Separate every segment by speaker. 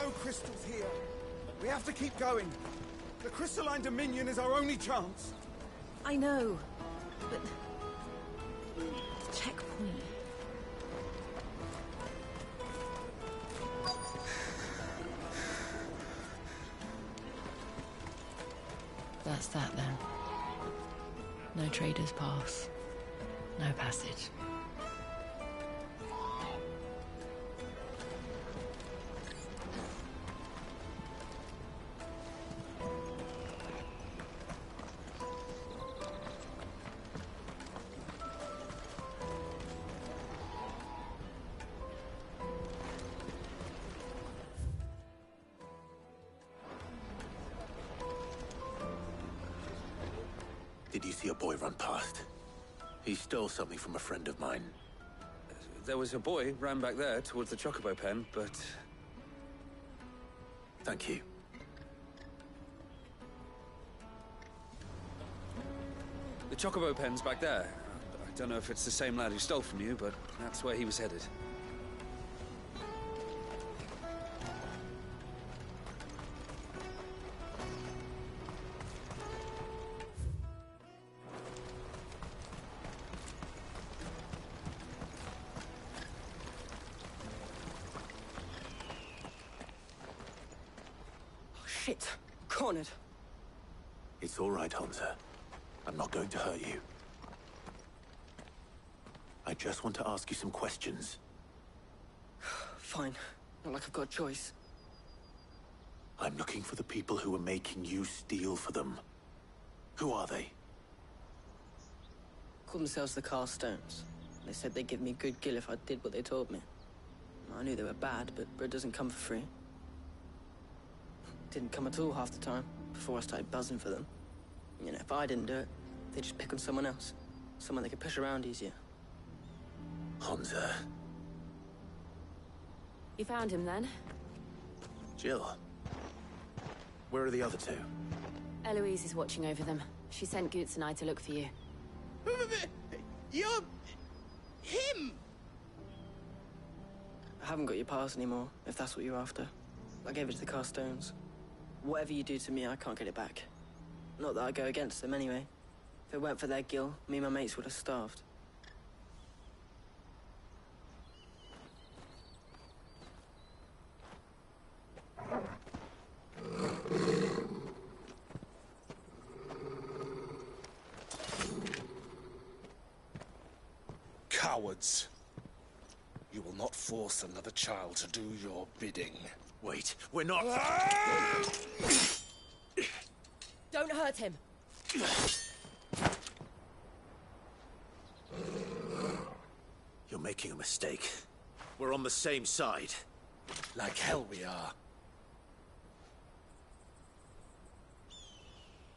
Speaker 1: no crystals here. We have to keep going. The crystalline dominion is our only chance.
Speaker 2: I know, but... the checkpoint...
Speaker 3: That's that then. No traders pass. No passage.
Speaker 4: Did you see a boy run past? He stole something from a friend of mine.
Speaker 5: There was a boy ran back there towards the Chocobo pen, but...
Speaker 4: Thank you.
Speaker 5: The Chocobo pen's back there. I don't know if it's the same lad who stole from you, but that's where he was headed.
Speaker 6: Shit. Cornered.
Speaker 4: It's all right, Hunter. I'm not going to hurt you. I just want to ask you some questions.
Speaker 6: Fine. Not like I've got a choice.
Speaker 4: I'm looking for the people who are making you steal for them. Who are they?
Speaker 6: Call themselves the Carstones. They said they'd give me good gill if I did what they told me. I knew they were bad, but bread doesn't come for free. Didn't come at all half the time, before I started buzzing for them. You know, if I didn't do it, they'd just pick on someone else. Someone they could push around easier.
Speaker 4: Hunter.
Speaker 2: You found him then?
Speaker 4: Jill. Where are the other two?
Speaker 2: Eloise is watching over them. She sent Goots and I to look for you.
Speaker 7: You're... him!
Speaker 6: I haven't got your pass anymore, if that's what you're after. I gave it to the Carstones. Whatever you do to me, I can't get it back. Not that I go against them anyway. If it weren't for their gill, me and my mates would have starved.
Speaker 7: Cowards. You will not force another child to do your bidding.
Speaker 4: Wait, we're not...
Speaker 2: Don't hurt him!
Speaker 4: You're making a mistake. We're on the same side.
Speaker 7: Like hell we are.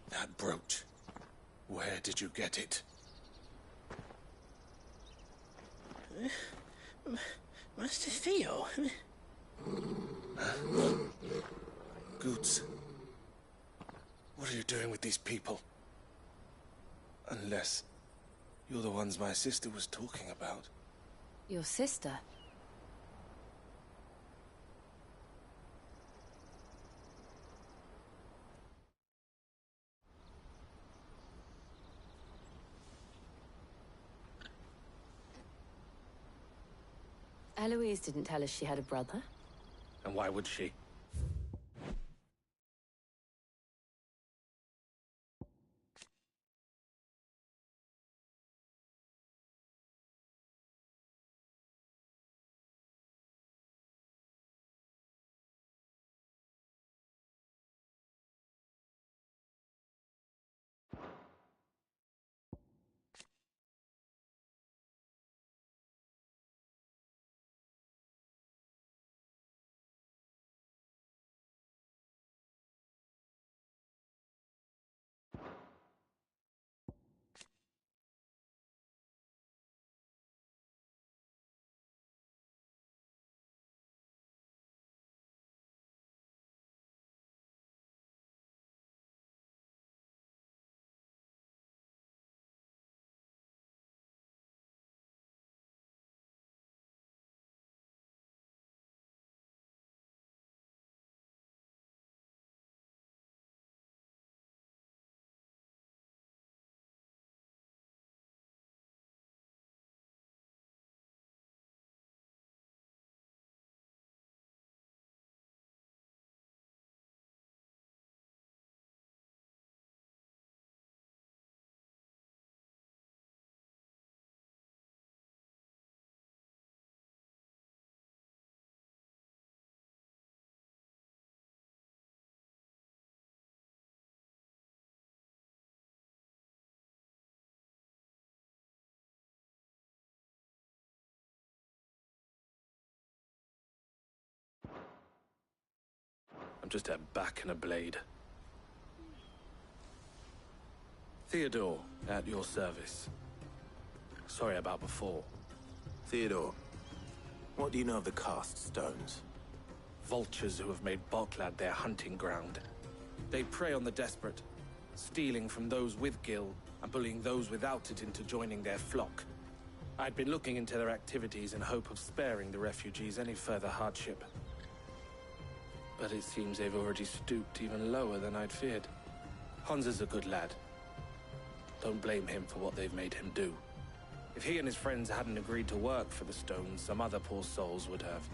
Speaker 7: That brooch. Where did you get it?
Speaker 6: Master Theo?
Speaker 7: Goots. What are you doing with these people? Unless you're the ones my sister was talking about.
Speaker 2: Your sister? Eloise didn't tell us she had a brother.
Speaker 7: And why would she?
Speaker 8: I'm just a back and a blade. Theodore, at your service. Sorry about before.
Speaker 4: Theodore, what do you know of the cast stones?
Speaker 8: Vultures who have made Boklad their hunting ground. They prey on the desperate, stealing from those with Gil and bullying those without it into joining their flock. I'd been looking into their activities in hope of sparing the refugees any further hardship. But it seems they've already stooped even lower than I'd feared. Hans is a good lad. Don't blame him for what they've made him do. If he and his friends hadn't agreed to work for the stones, some other poor souls would have.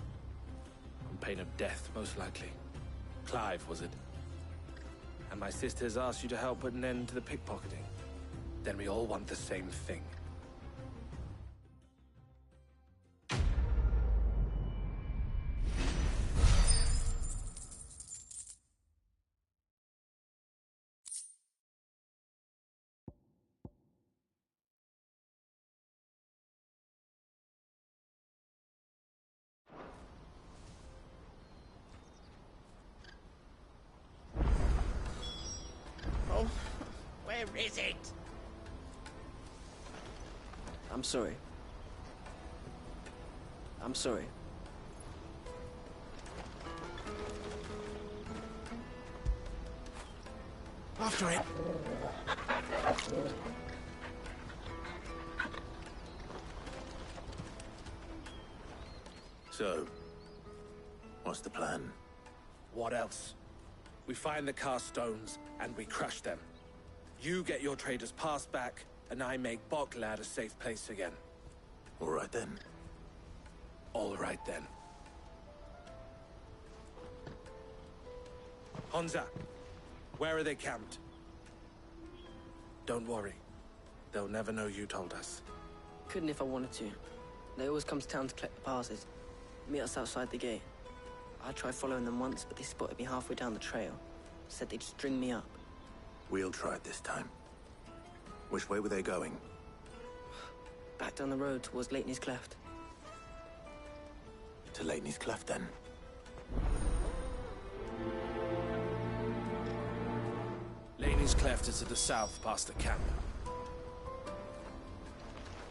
Speaker 8: On pain of death, most likely. Clive, was it? And my sisters asked you to help put an end to the pickpocketing. Then we all want the same thing.
Speaker 9: Where is it?
Speaker 6: I'm sorry. I'm sorry.
Speaker 9: After it.
Speaker 4: So, what's the plan?
Speaker 8: What else? We find the cast stones, and we crush them. You get your traders' pass back, and I make Boklad a safe place again.
Speaker 4: All right then.
Speaker 8: All right then. Honza, where are they camped? Don't worry. They'll never know you told us.
Speaker 6: Couldn't if I wanted to. They always come to town to collect the passes. Meet us outside the gate. I tried following them once, but they spotted me halfway down the trail. Said they'd string me up.
Speaker 4: We'll try it this time. Which way were they going?
Speaker 6: Back down the road towards Leitney's Cleft.
Speaker 4: To Leitney's Cleft, then.
Speaker 8: Laney's Cleft is to the south, past the camp.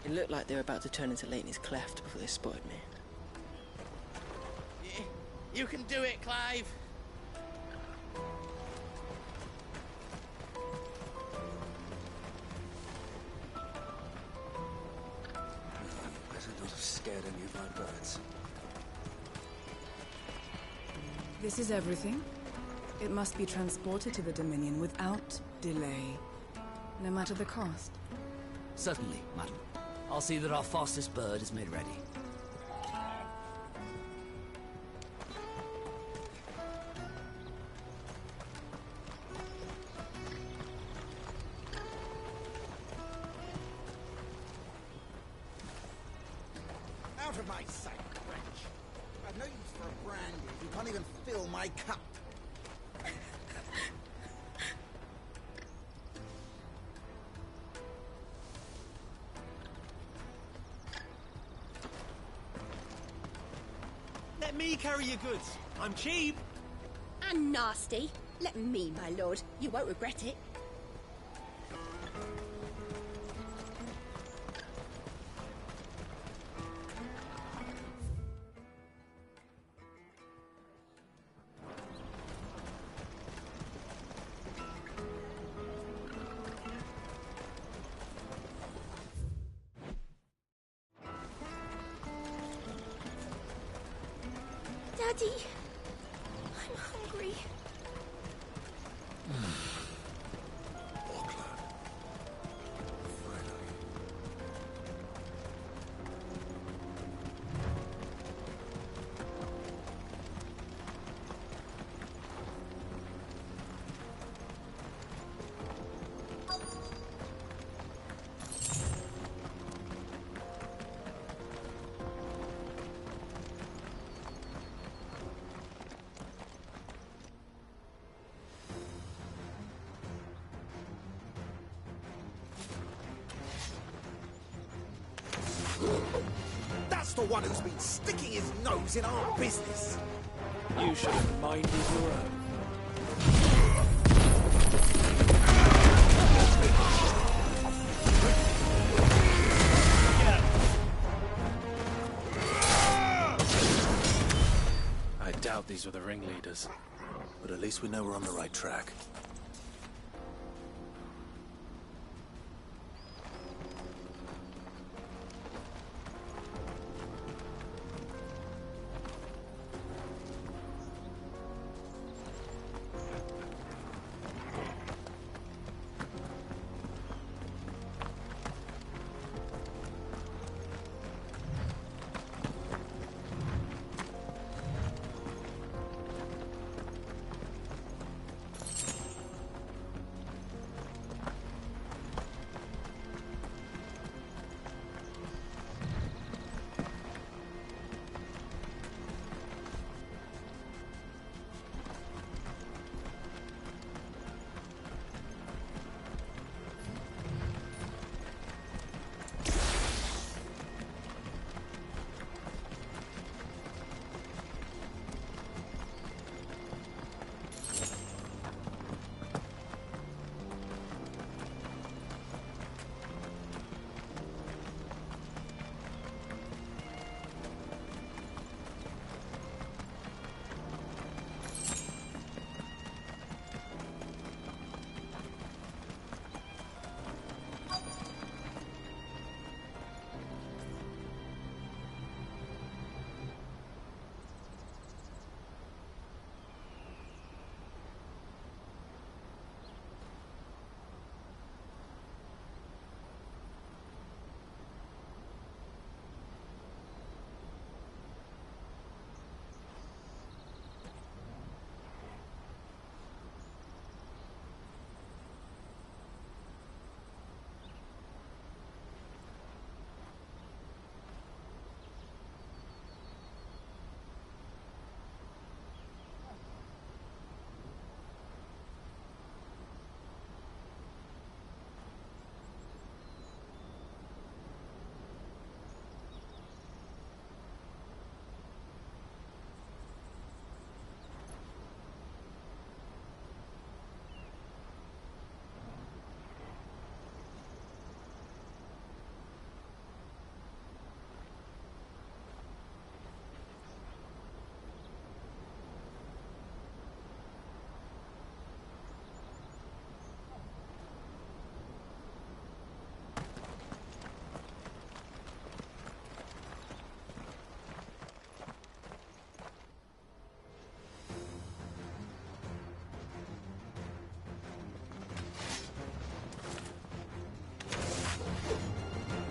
Speaker 6: It looked like they were about to turn into Leitney's Cleft before they spotted me.
Speaker 9: You can do it, Clive.
Speaker 5: Better not have scared any of my birds.
Speaker 10: This is everything. It must be transported to the Dominion without delay, no matter the cost.
Speaker 11: Certainly, madam. I'll see that our fastest bird is made ready.
Speaker 1: Out of my sight, wretch. I've no use for a brandy if you can't even fill my cup.
Speaker 9: Let me carry your goods. I'm cheap.
Speaker 12: And nasty. Let me, my lord. You won't regret it. Daddy, I'm hungry.
Speaker 1: That's the one who's been sticking his nose in our business.
Speaker 8: You should have minded your own. doubt these were the ringleaders.
Speaker 4: But at least we know we're on the right track.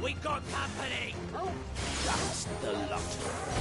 Speaker 9: We got company!
Speaker 2: Oh!
Speaker 9: That's the lot.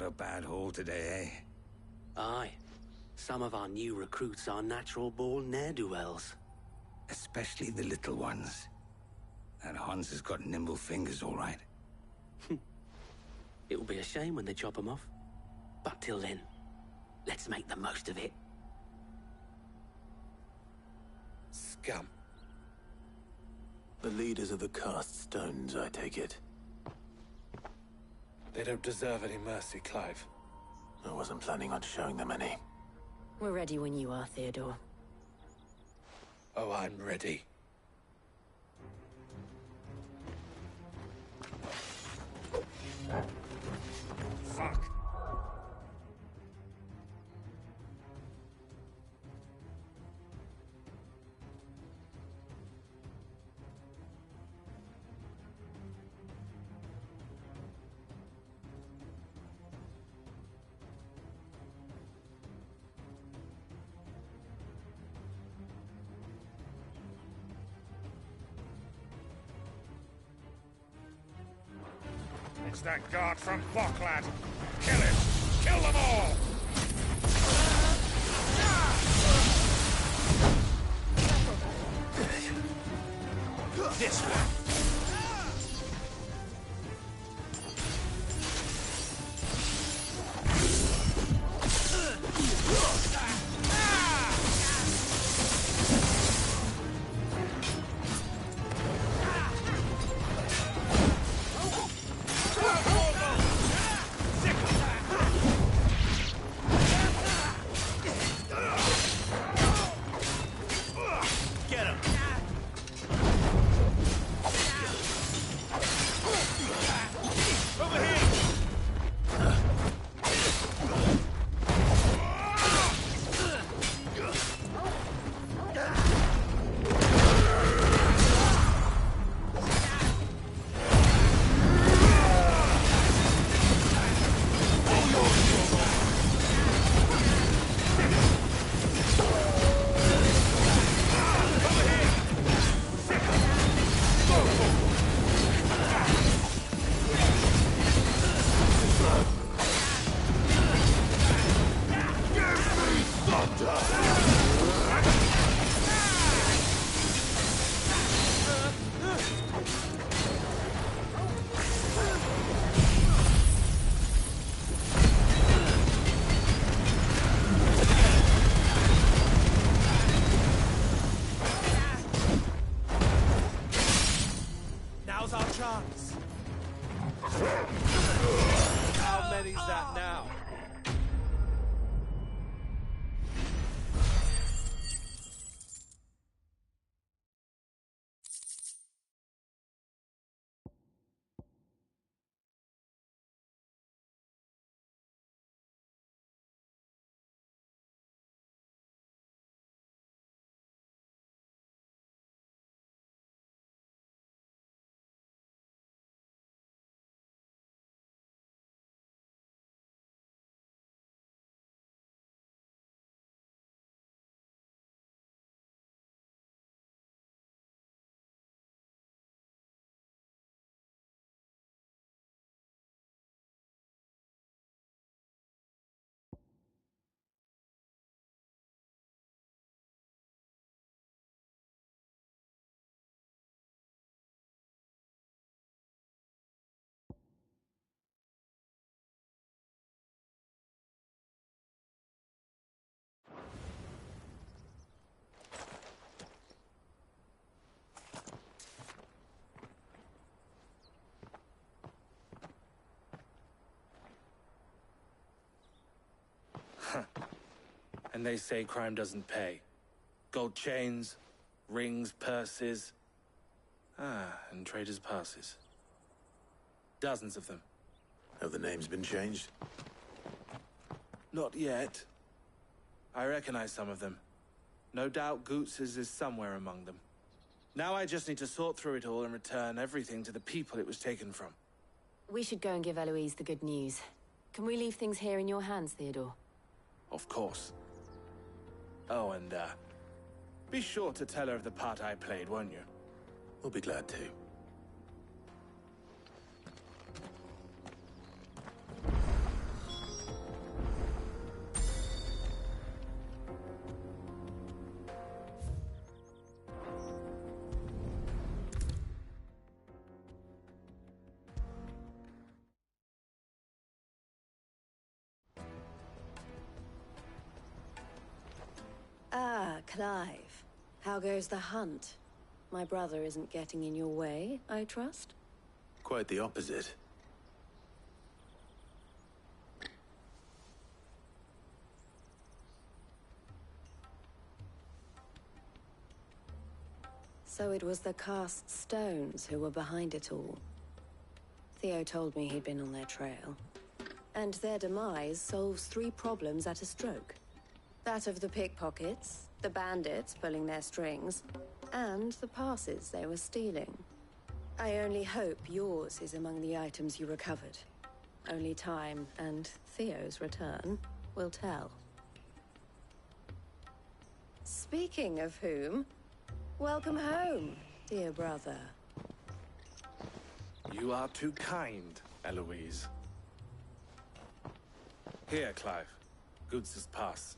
Speaker 13: a bad haul today, eh?
Speaker 9: Aye. Some of our new recruits are natural-born ne'er-do-wells.
Speaker 13: Especially the little ones. That Hans has got nimble fingers, all right.
Speaker 9: It will be a shame when they chop them off. But till then, let's make the most of it.
Speaker 8: Scum.
Speaker 4: The leaders of the cast stones, I take it.
Speaker 8: They don't deserve any mercy, Clive.
Speaker 4: I wasn't planning on showing them any.
Speaker 2: We're ready when you are, Theodore.
Speaker 8: Oh, I'm ready.
Speaker 13: Fuck!
Speaker 14: It's that guard from Bocklad. Kill him! Kill them all!
Speaker 9: This one!
Speaker 8: Now's our chance. How many's that now? And they say crime doesn't pay. Gold chains, rings, purses. And traders' passes. Dozens of them.
Speaker 4: Have the names been changed?
Speaker 8: Not yet. I recognize some of them. No doubt Goots's is somewhere among them. Now I just need to sort through it all and return everything to the people it was taken from.
Speaker 2: We should go and give Eloise the good news. Can we leave things here in your hands, Theodore?
Speaker 8: Of course. Oh, and, be sure to tell her of the part I played, won't you?
Speaker 4: We'll be glad to.
Speaker 2: Clive. How goes the hunt? My brother isn't getting in your way, I trust?
Speaker 4: Quite the opposite.
Speaker 2: So it was the cast stones who were behind it all. Theo told me he'd been on their trail. And their demise solves 3 problems at a stroke. That of the pickpockets, the bandits pulling their strings, and the passes they were stealing. I only hope yours is among the items you recovered. Only time and Theo's return will tell. Speaking of whom, welcome home, dear brother.
Speaker 8: You are too kind, Eloise. Here, Clive. Goods' pass.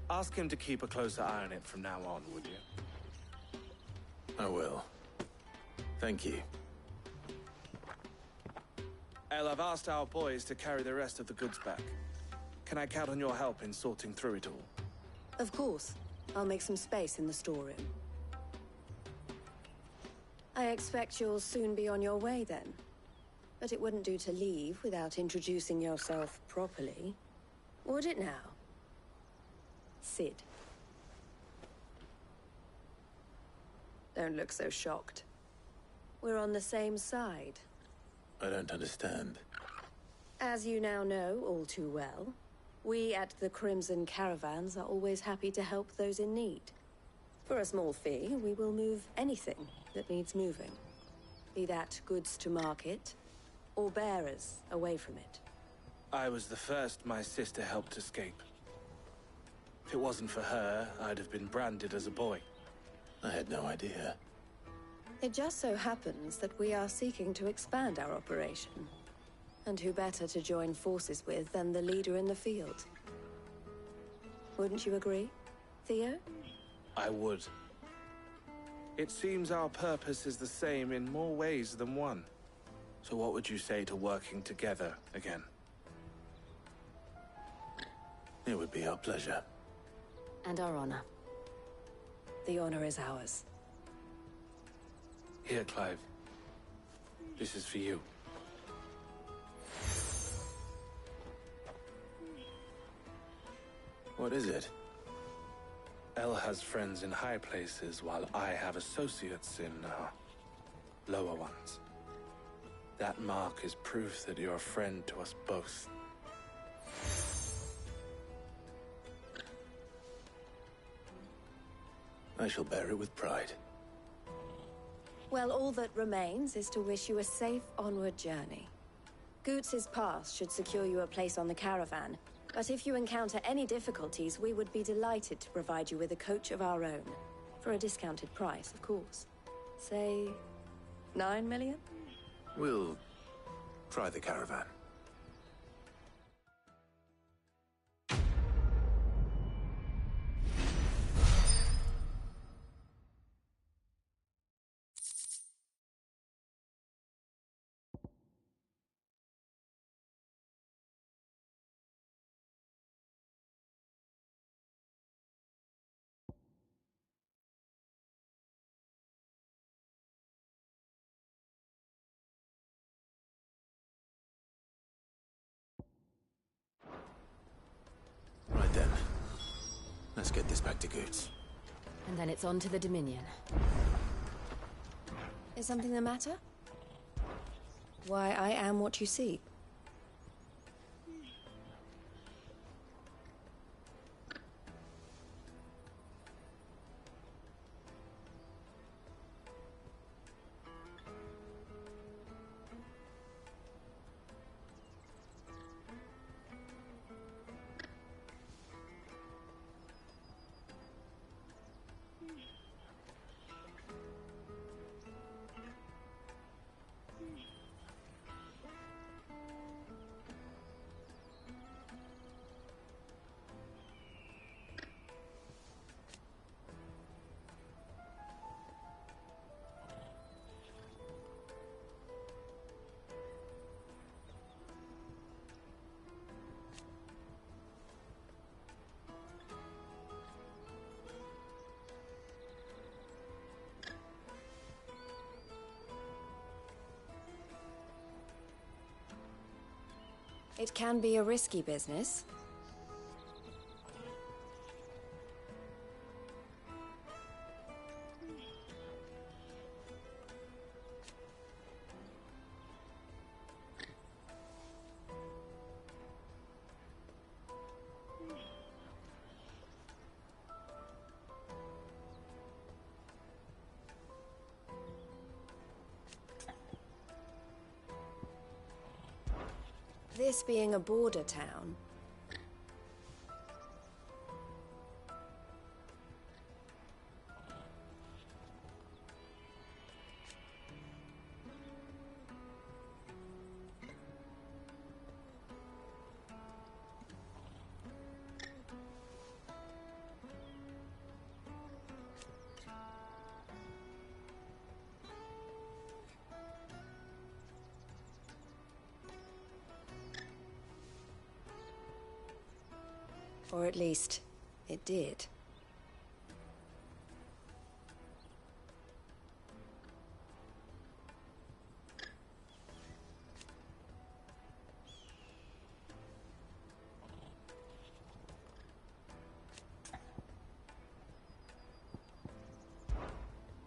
Speaker 8: Ask him to keep a closer eye on it from now on, would you?
Speaker 4: I will. Thank you.
Speaker 8: El, I've asked our boys to carry the rest of the goods back. Can I count on your help in sorting through it all?
Speaker 2: Of course. I'll make some space in the storeroom. I expect you'll soon be on your way then. But it wouldn't do to leave without introducing yourself properly. Would it now? Sid. Don't look so shocked. We're on the same side.
Speaker 4: I don't understand.
Speaker 2: As you now know all too well, we at the Crimson Caravans are always happy to help those in need. For a small fee, we will move anything that needs moving. Be that goods to market, or bearers away from it.
Speaker 8: I was the first my sister helped escape. If it wasn't for her, I'd have been branded as a boy.
Speaker 4: I had no idea.
Speaker 2: It just so happens that we are seeking to expand our operation. And who better to join forces with than the leader in the field? Wouldn't you agree, Theo?
Speaker 8: I would. It seems our purpose is the same in more ways than one. So what would you say to working together again?
Speaker 4: It would be our pleasure.
Speaker 2: And our honor. The honor is ours.
Speaker 8: Here, Clive. This is for you.
Speaker 4: What is it?
Speaker 8: El has friends in high places, while I have associates in, lower ones. That mark is proof that you're a friend to us both.
Speaker 4: I shall bear it with pride.
Speaker 2: Well, all that remains is to wish you a safe onward journey. Goots' pass should secure you a place on the caravan, but if you encounter any difficulties, we would be delighted to provide you with a coach of our own. For a discounted price, of course. Say, 9 million?
Speaker 4: We'll try the caravan. Right then. Let's get this back to Goots.
Speaker 2: And then it's on to the Dominion. Is something the matter? Why, I am what you see. It can be a risky business. This being a border town, or at least it did.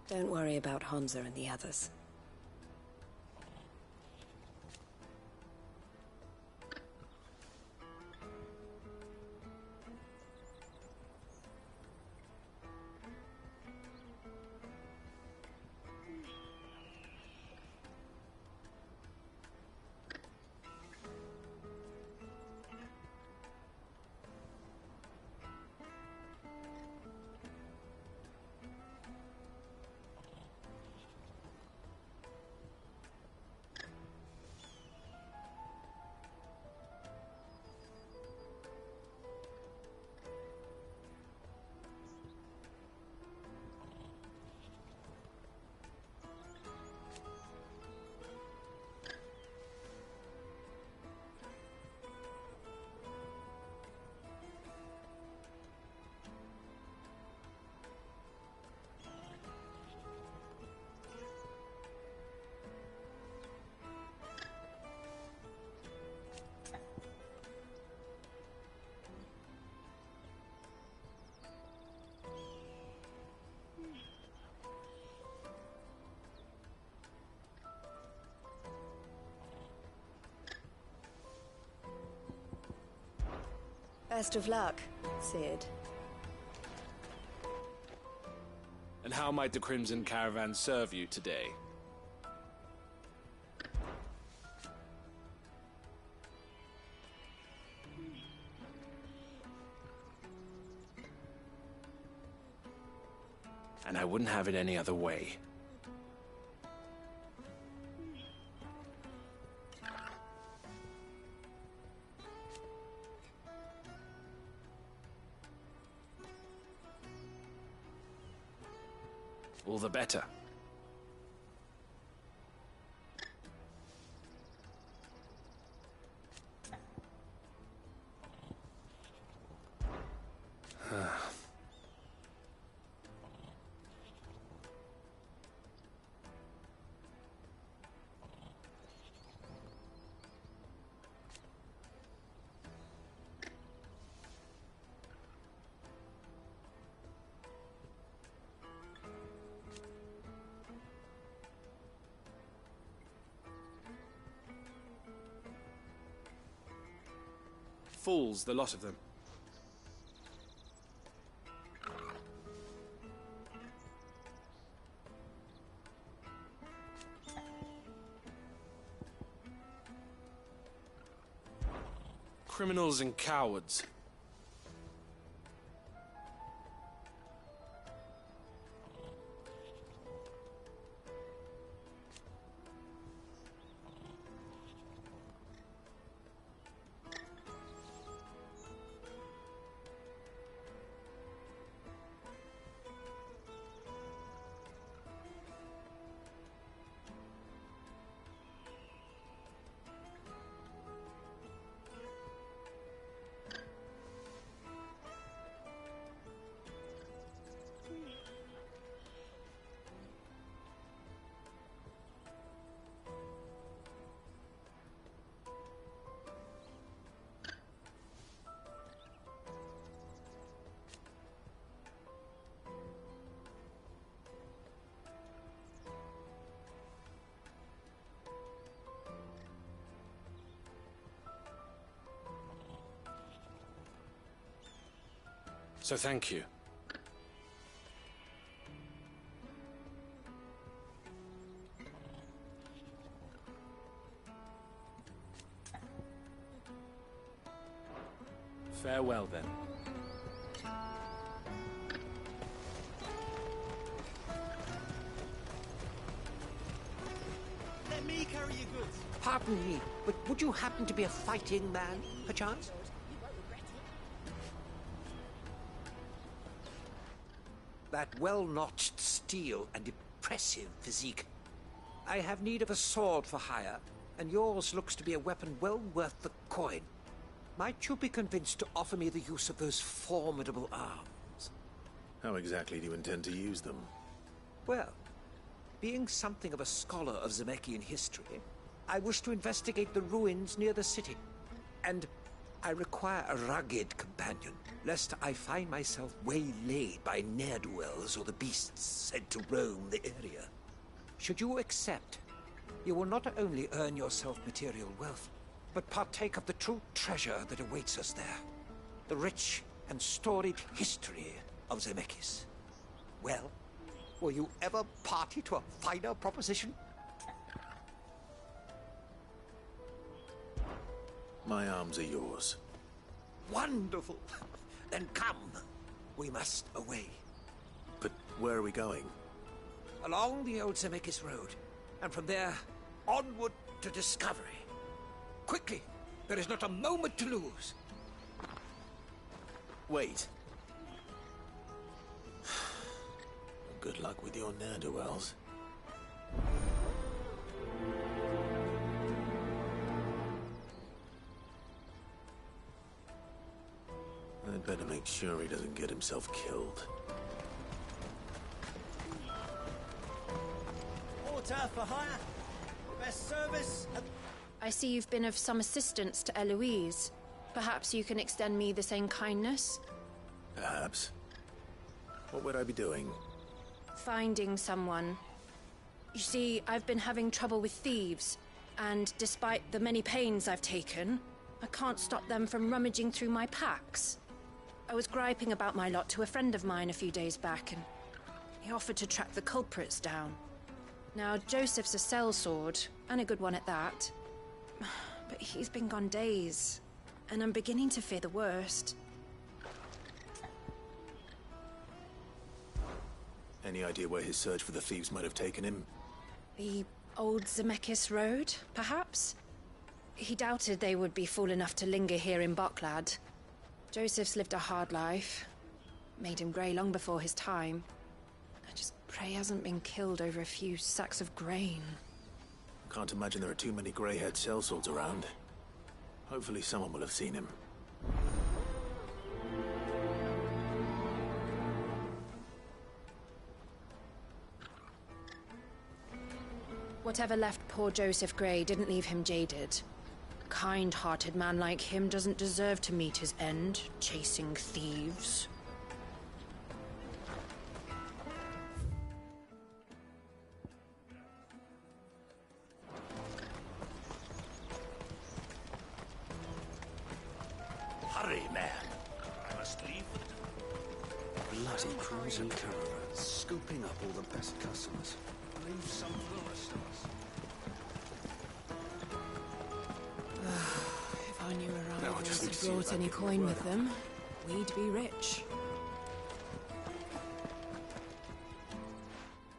Speaker 2: Don't worry about Hansa and the others. Best of luck, Sid.
Speaker 8: And how might the Crimson Caravan serve you today? And I wouldn't have it any other way. All the better. Fools, the lot of them. Criminals and cowards. So thank you. Farewell, then.
Speaker 15: Let me carry your goods.
Speaker 16: Pardon me, but would you happen to be a fighting man, perchance? That well-notched steel and impressive physique. I have need of a sword for hire, and yours looks to be a weapon well worth the coin. Might you be convinced to offer me the use of those formidable arms?
Speaker 4: How exactly do you intend to use them?
Speaker 16: Well, being something of a scholar of Zemeckis history, I wish to investigate the ruins near the city. And I require a rugged companion, lest I find myself waylaid by ne'er-do-wells or the beasts said to roam the area. Should you accept, you will not only earn yourself material wealth, but partake of the true treasure that awaits us there. The rich and storied history of Zemeckis. Well, were you ever party to a finer proposition?
Speaker 4: My arms are yours.
Speaker 16: Wonderful. Then come. We must away.
Speaker 4: But where are we going?
Speaker 16: Along the old Zemeckis Road, and from there, onward to discovery. Quickly! There is not a moment to lose.
Speaker 4: Wait. Good luck with your ne'er-do-wells. I'd better make sure he doesn't get himself killed.
Speaker 15: Water for hire. Best service.
Speaker 17: I see you've been of some assistance to Eloise. Perhaps you can extend me the same kindness?
Speaker 4: Perhaps. What would I be doing?
Speaker 17: Finding someone. You see, I've been having trouble with thieves, and despite the many pains I've taken, I can't stop them from rummaging through my packs. I was griping about my lot to a friend of mine a few days back, and he offered to track the culprits down. Now, Joseph's a sellsword, and a good one at that. But he's been gone days, and I'm beginning to fear the worst.
Speaker 4: Any idea where his search for the thieves might have taken him?
Speaker 17: The old Zemeckis Road, perhaps? He doubted they would be fool enough to linger here in Boklad. Joseph's lived a hard life. Made him grey long before his time. I just pray he hasn't been killed over a few sacks of grain.
Speaker 4: Can't imagine there are too many grey-haired sellswords around. Hopefully someone will have seen him.
Speaker 17: Whatever left poor Joseph Grey didn't leave him jaded. A kind-hearted man like him doesn't deserve to meet his end, chasing thieves.
Speaker 15: Hurry, man. I must leave.
Speaker 11: Bloody crews and caravans, scooping up all the best customers.
Speaker 15: Leave some for the rest of us.
Speaker 10: If our new
Speaker 11: No, I
Speaker 10: arrivals
Speaker 11: just need
Speaker 10: had
Speaker 11: to see
Speaker 10: brought
Speaker 11: if I
Speaker 10: any
Speaker 11: can
Speaker 10: coin
Speaker 11: work.
Speaker 10: with them, we'd be rich.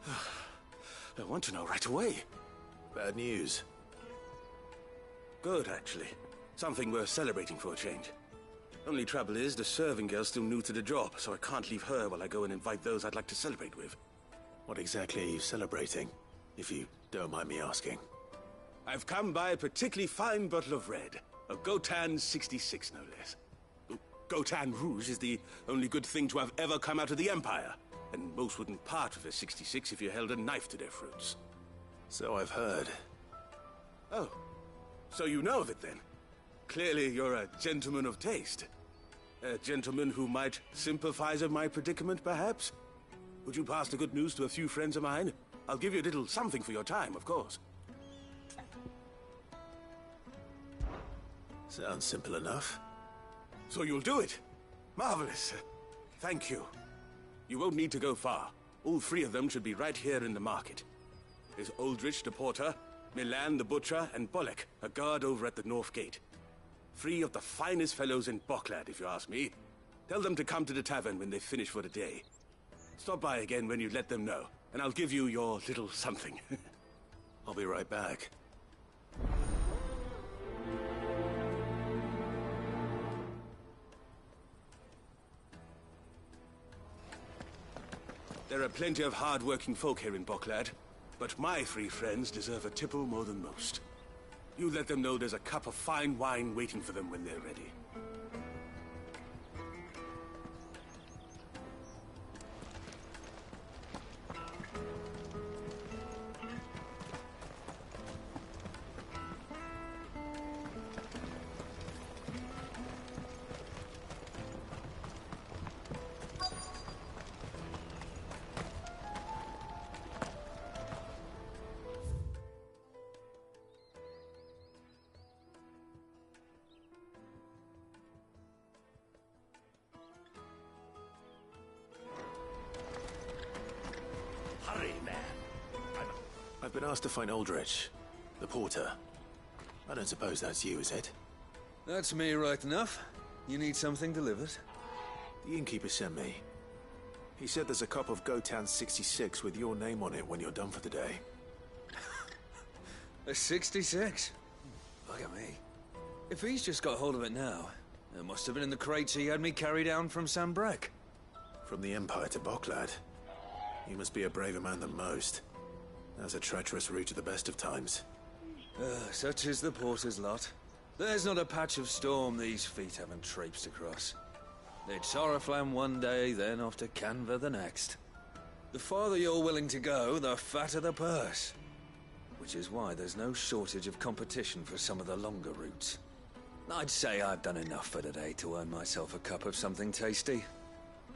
Speaker 11: I want to know right away.
Speaker 4: Bad news.
Speaker 11: Good, actually. Something worth celebrating for a change. Only trouble is, the serving girl's still new to the job, so I can't leave her while I go and invite those I'd like to celebrate with.
Speaker 4: What exactly are you celebrating, if you don't mind me asking?
Speaker 11: I've come by a particularly fine bottle of red. A Gotan 66, no less. Gotan Rouge is the only good thing to have ever come out of the Empire. And most wouldn't part with a 66 if you held a knife to their throats.
Speaker 4: So I've heard.
Speaker 11: Oh, so you know of it then? Clearly you're a gentleman of taste. A gentleman who might sympathize with my predicament, perhaps? Would you pass the good news to a few friends of mine? I'll give you a little something for your time, of course.
Speaker 4: Sounds simple enough.
Speaker 11: So you'll do it? Marvelous. Thank you. You won't need to go far. All three of them should be right here in the market. There's Aldrich the porter, Milan the butcher, and Bolek, a guard over at the north gate. Three of the finest fellows in Boklad, if you ask me. Tell them to come to the tavern when they finish for the day. Stop by again when you let them know, and I'll give you your little something.
Speaker 4: I'll be right back.
Speaker 11: There are plenty of hard-working folk here in Boklad, but my three friends deserve a tipple more than most. You let them know there's a cup of fine wine waiting for them when they're ready.
Speaker 4: I've been asked to find Aldrich, the porter. I don't suppose that's you, is it?
Speaker 5: That's me right enough. You need something delivered?
Speaker 4: The innkeeper sent me. He said there's a cup of Gotan 66 with your name on it when you're done for the day.
Speaker 5: A 66? Look at me. If he's just got hold of it now, it must have been in the crates he had me carry down from Sambrek.
Speaker 4: From the Empire to Boklad. You must be a braver man than most. That's a treacherous route at the best of times.
Speaker 5: Such is the porter's lot. There's not a patch of storm these feet haven't traipsed across. It's Oriflamme one day, then off to Canva the next. The farther you're willing to go, the fatter the purse. Which is why there's no shortage of competition for some of the longer routes. I'd say I've done enough for today to earn myself a cup of something tasty.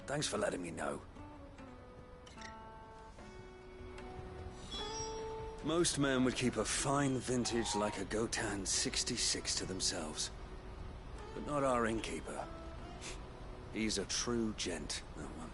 Speaker 5: Thanks for letting me know. Most men would keep a fine vintage like a Gotan 66 to themselves. But not our innkeeper. He's a true gent, that one.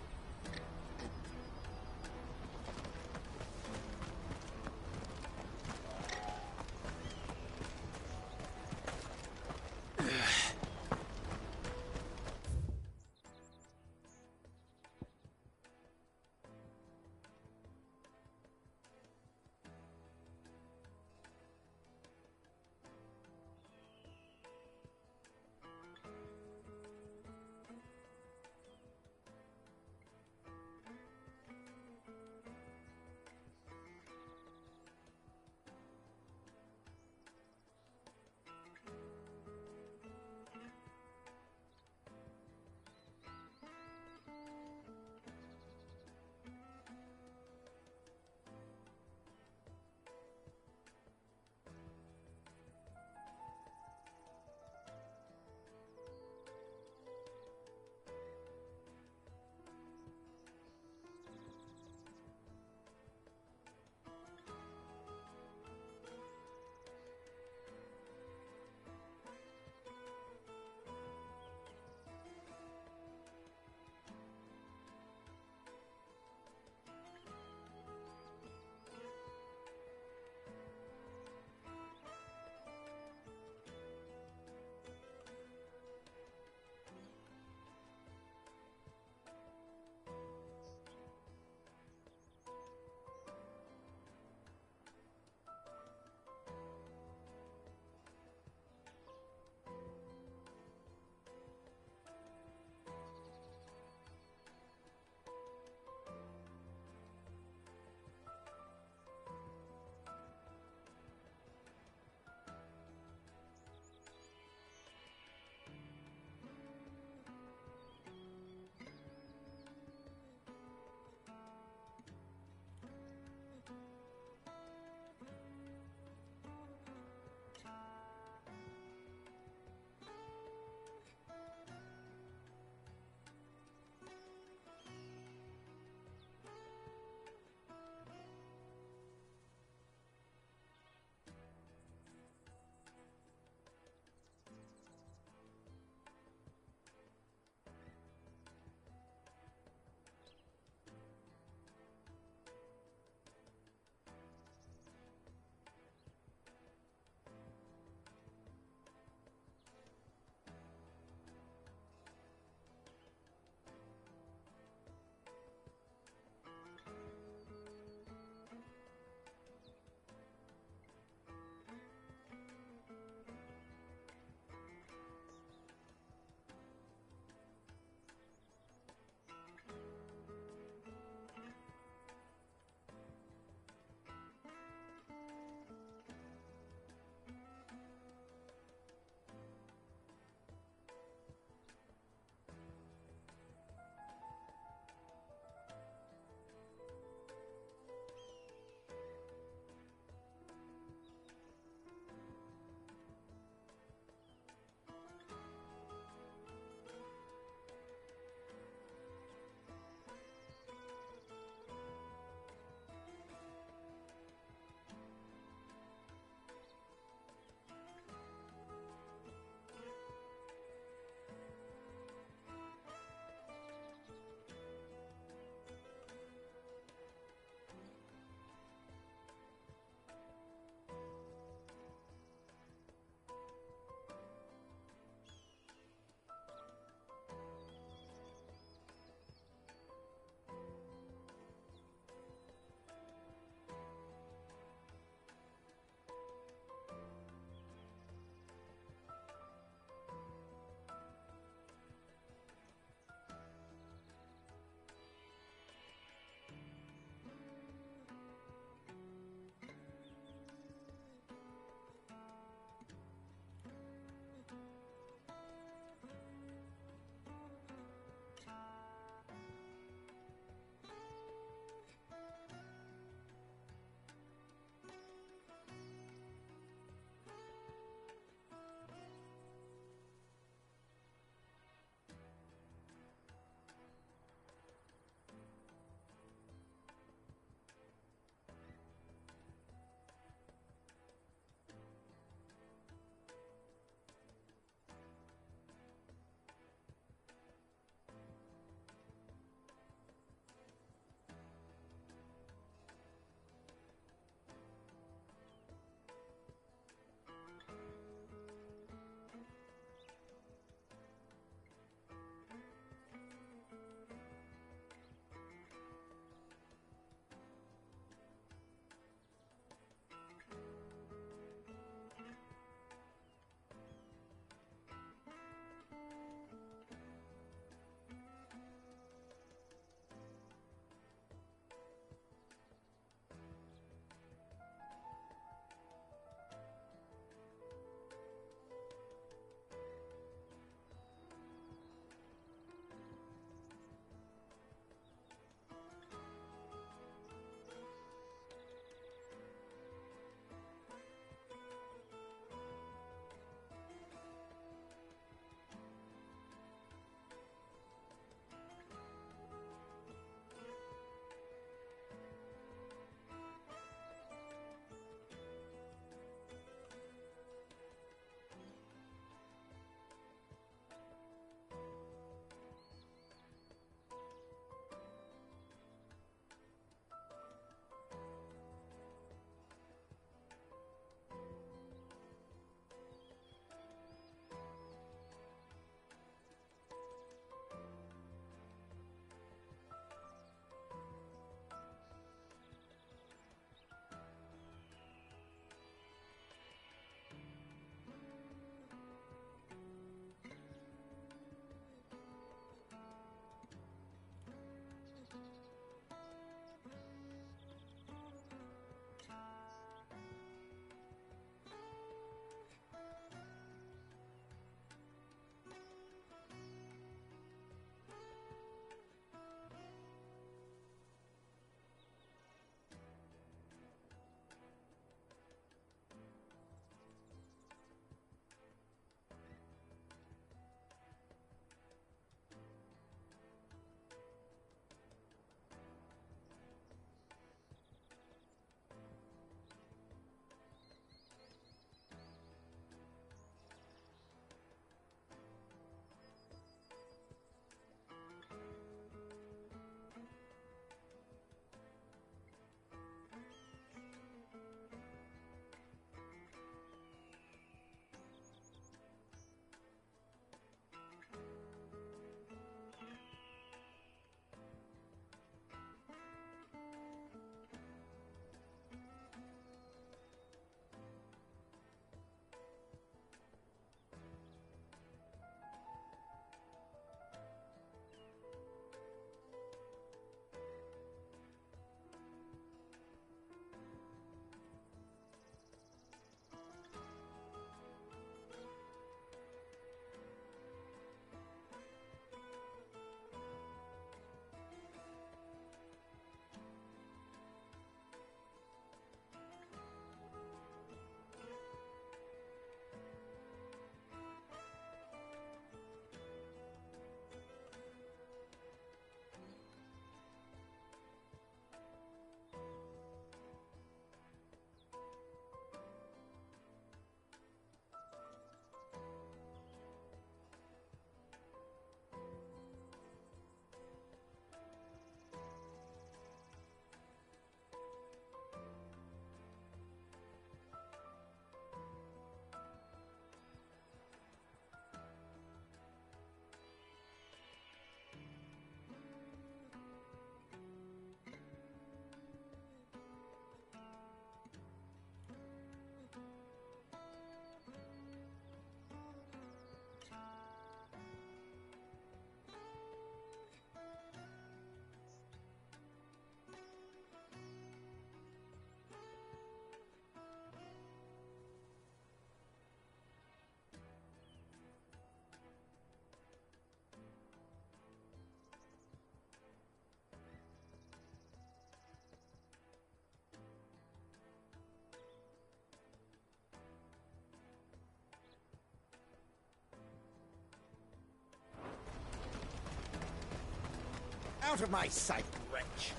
Speaker 1: Out of my sight, wretch!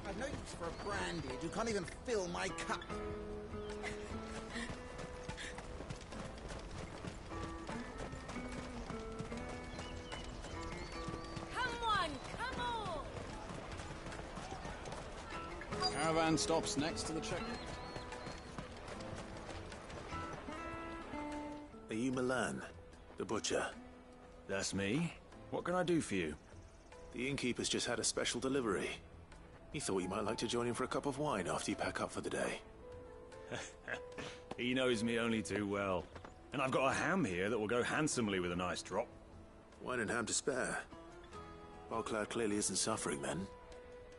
Speaker 1: I've no use for a branded who can't even fill my cup.
Speaker 18: Caravan stops next to the checkpoint.
Speaker 4: Are you Milan, the butcher?
Speaker 19: That's me. What can I do for you?
Speaker 4: The innkeeper's just had a special delivery. He thought you might like to join him for a cup of wine after you pack up for the day.
Speaker 19: He knows me only too well. And I've got a ham here that will go handsomely with a nice drop.
Speaker 4: Wine and ham to spare. Bocklad clearly isn't suffering then.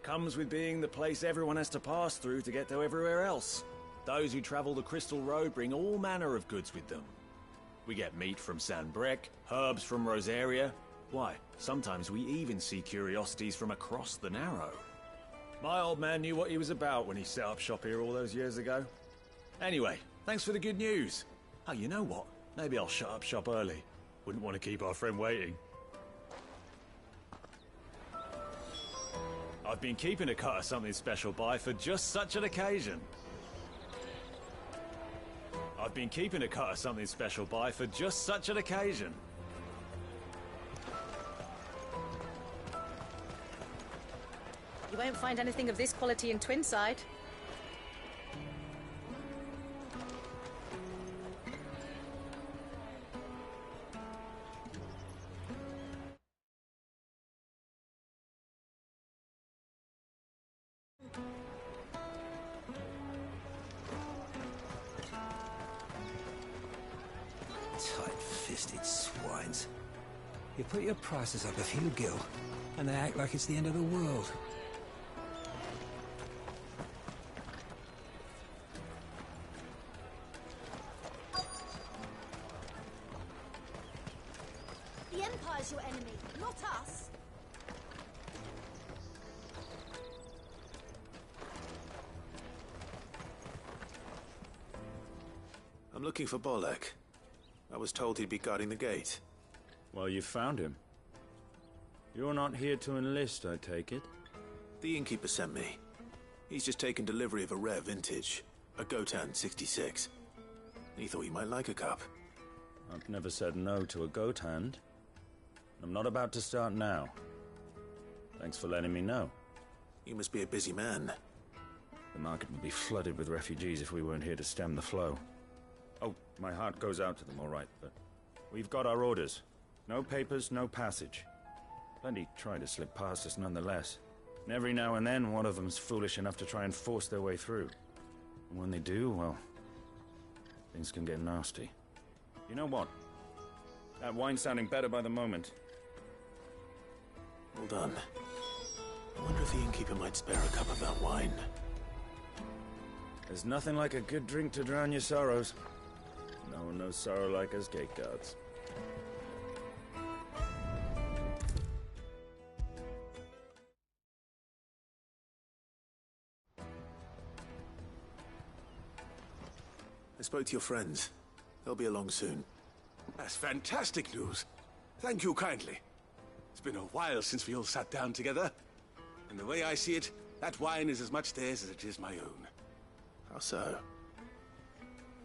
Speaker 19: Comes with being the place everyone has to pass through to get to everywhere else. Those who travel the Crystal Road bring all manner of goods with them. We get meat from San Brec, herbs from Rosaria. Why, sometimes we even see curiosities from across the Narrow. My old man knew what he was about when he set up shop here all those years ago. Anyway, thanks for the good news. Oh, you know what? Maybe I'll shut up shop early. Wouldn't want to keep our friend waiting. I've been keeping a cut of something special by for just such an occasion. I've been keeping a cut of something special by for just such an occasion.
Speaker 20: You won't find anything of this quality in Twinside.
Speaker 13: Tight-fisted swines. You put your prices up a few gil, and they act like it's the end of the world.
Speaker 12: The Empire's your enemy, not us.
Speaker 4: I'm looking for Bolek. I was told he'd be guarding the gate.
Speaker 19: Well, you found him. You're not here to enlist, I take it?
Speaker 4: The innkeeper sent me. He's just taken delivery of a rare vintage, a Gotan 66. He thought you might like a cup.
Speaker 19: I've never said no to a goat hand. I'm not about to start now. Thanks for letting me know.
Speaker 4: You must be a busy man.
Speaker 19: The market would be flooded with refugees if we weren't here to stem the flow. Oh, my heart goes out to them, all right, but we've got our orders. No papers, no passage. Plenty try to slip past us nonetheless. And every now and then, one of them's foolish enough to try and force their way through. And when they do, well, things can get nasty. You know what? That wine's sounding better by the moment.
Speaker 4: Hold on. I wonder if the innkeeper might spare a cup of that wine.
Speaker 19: There's nothing like a good drink to drown your sorrows. No one knows sorrow like us gate guards.
Speaker 4: I spoke to your friends. They'll be along soon.
Speaker 11: That's fantastic news. Thank you kindly. It's been a while since we all sat down together. And the way I see it, that wine is as much theirs as it is my own.
Speaker 4: How so?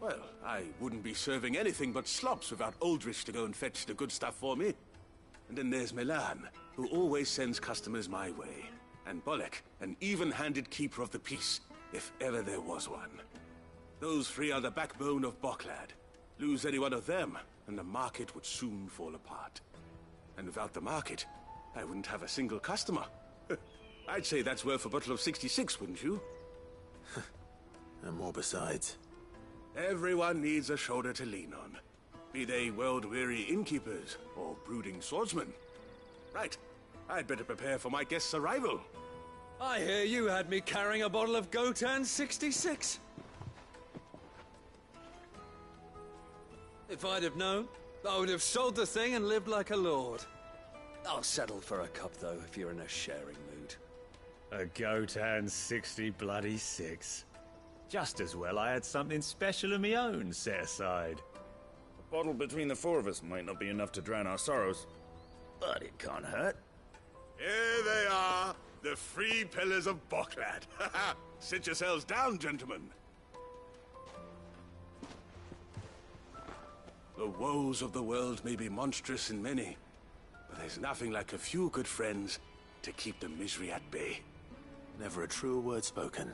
Speaker 11: Well, I wouldn't be serving anything but slops without Aldrich to go and fetch the good stuff for me. And then there's Milan, who always sends customers my way. And Bolek, an even-handed keeper of the peace, if ever there was one. Those three are the backbone of Bocklad. Lose any one of them, and the market would soon fall apart. And without the market, I wouldn't have a single customer. I'd say that's worth a bottle of 66, wouldn't you?
Speaker 4: And more besides.
Speaker 11: Everyone needs a shoulder to lean on. Be they world-weary innkeepers or brooding swordsmen. Right. I'd better prepare for my guest's arrival.
Speaker 5: I hear you had me carrying a bottle of Gotan 66. If I'd have known, I would have sold the thing and lived like a lord. I'll settle for a cup, though, if you're in a sharing mood.
Speaker 19: A Gotan 66. Just as well I had something special of my own set aside. A bottle between the four of us might not be enough to drown our sorrows, but it can't hurt.
Speaker 11: Here they are, the free pillars of Boklad. Sit yourselves down, gentlemen. The woes of the world may be monstrous in many, but there's nothing like a few good friends to keep the misery at bay.
Speaker 4: Never a truer word spoken.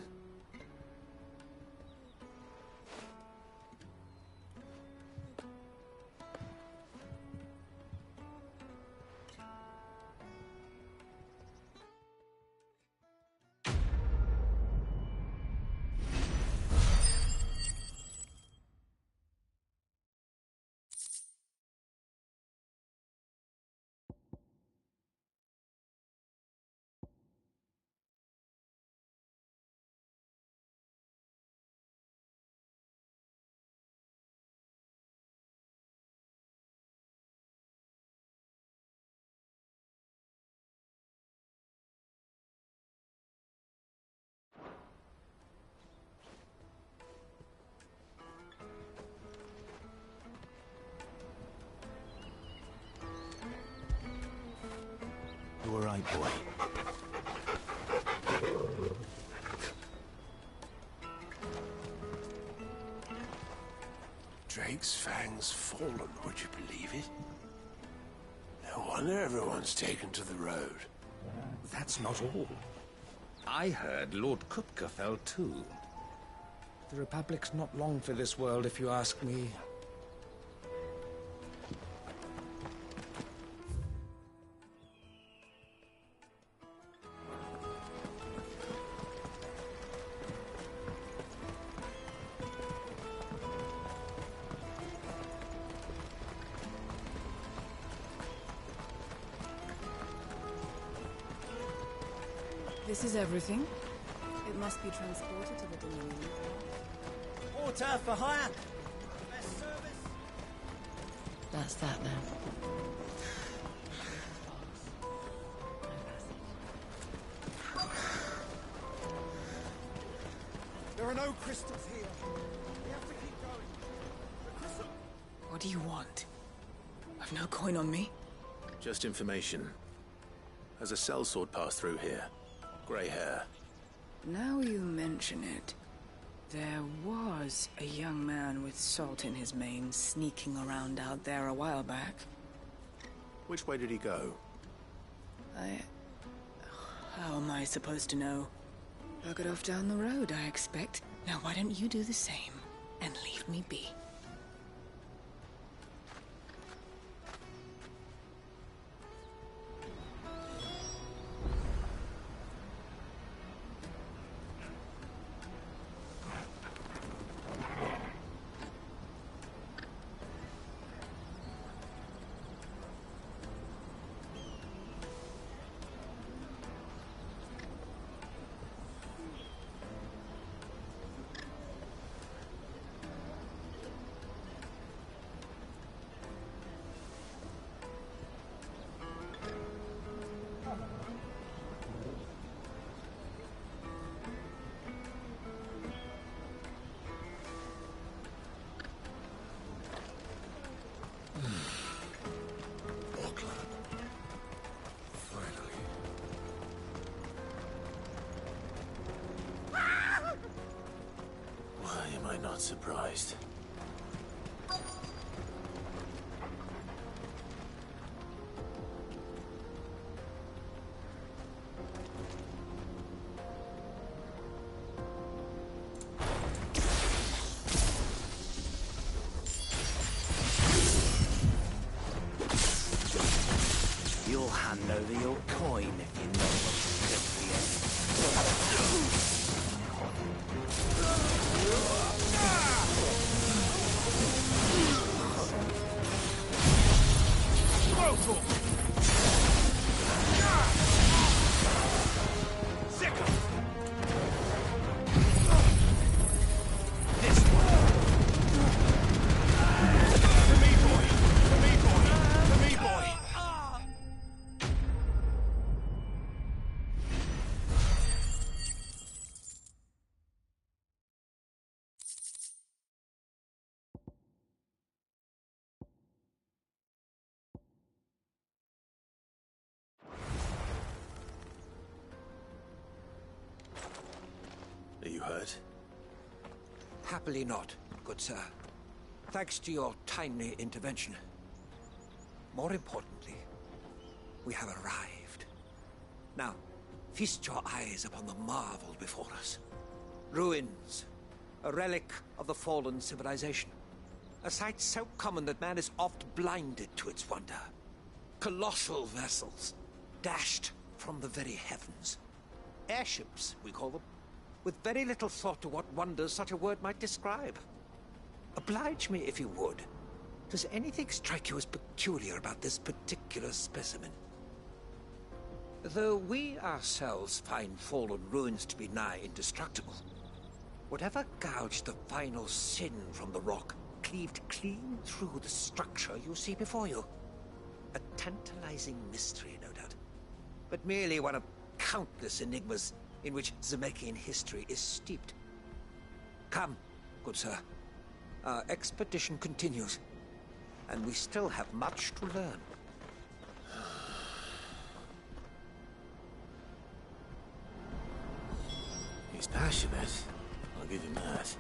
Speaker 4: You all right, boy?
Speaker 7: Drake's Fang's fallen, would you believe it? No wonder everyone's taken to the road.
Speaker 16: That's not all. I heard Lord Kupka fell too. The Republic's not long for this world, if you ask me.
Speaker 10: This is everything. It must be transported to the Dominion.
Speaker 15: Water for hire. Best service.
Speaker 3: That's that then.
Speaker 1: There are no crystals here. We have to keep going. The crystal...
Speaker 10: What do you want? I've no coin on me.
Speaker 4: Just information. Has a sellsword passed through here? Grey hair.
Speaker 10: Now you mention it. There was a young man with salt in his mane sneaking around out there a while back.
Speaker 4: Which way did he go?
Speaker 10: How am I supposed to know? Buggered off down the road, I expect. Now why don't you do the same and leave me be?
Speaker 4: Why am I not surprised?
Speaker 15: You'll hand over your coin if you know what's good for you.
Speaker 4: hurt?
Speaker 16: Happily not, good sir. Thanks to your timely intervention. More importantly, we have arrived. Now, feast your eyes upon the marvel before us. Ruins, a relic of the fallen civilization. A sight so common that man is oft blinded to its wonder. Colossal vessels, dashed from the very heavens. Airships, we call them, with very little thought to what wonders such a word might describe. Oblige me if you would. Does anything strike you as peculiar about this particular specimen? Though we ourselves find fallen ruins to be nigh indestructible, whatever gouged the final sin from the rock cleaved clean through the structure you see before you. A tantalizing mystery, no doubt, but merely one of countless enigmas in which Zemeckis history is steeped. Come, good sir. Our expedition continues, and we still have much to learn.
Speaker 4: He's passionate. I'll give him that.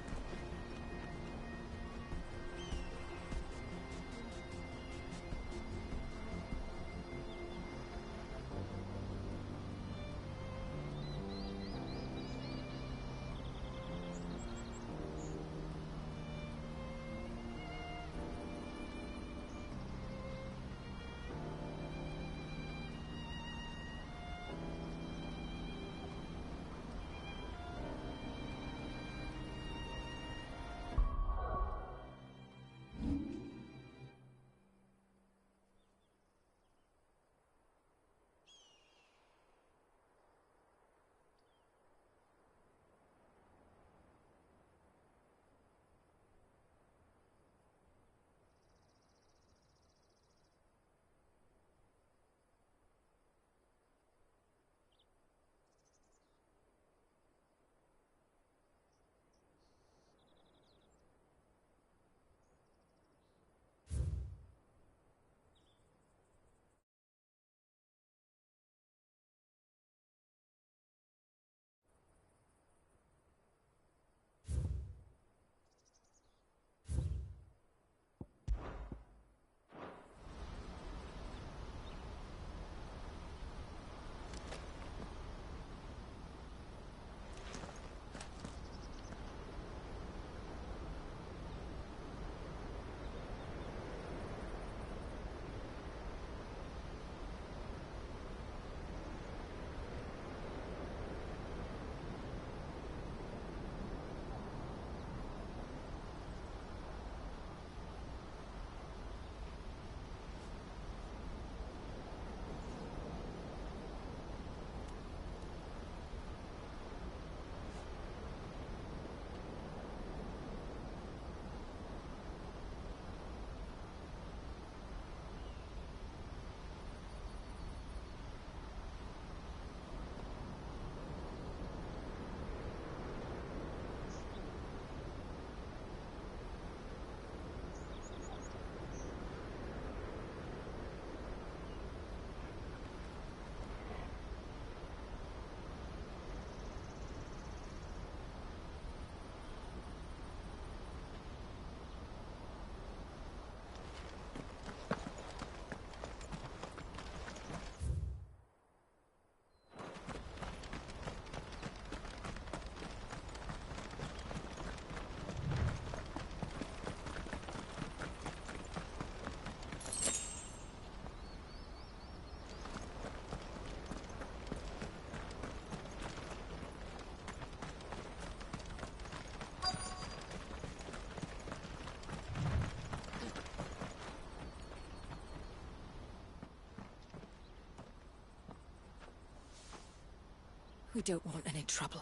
Speaker 3: We don't want any trouble.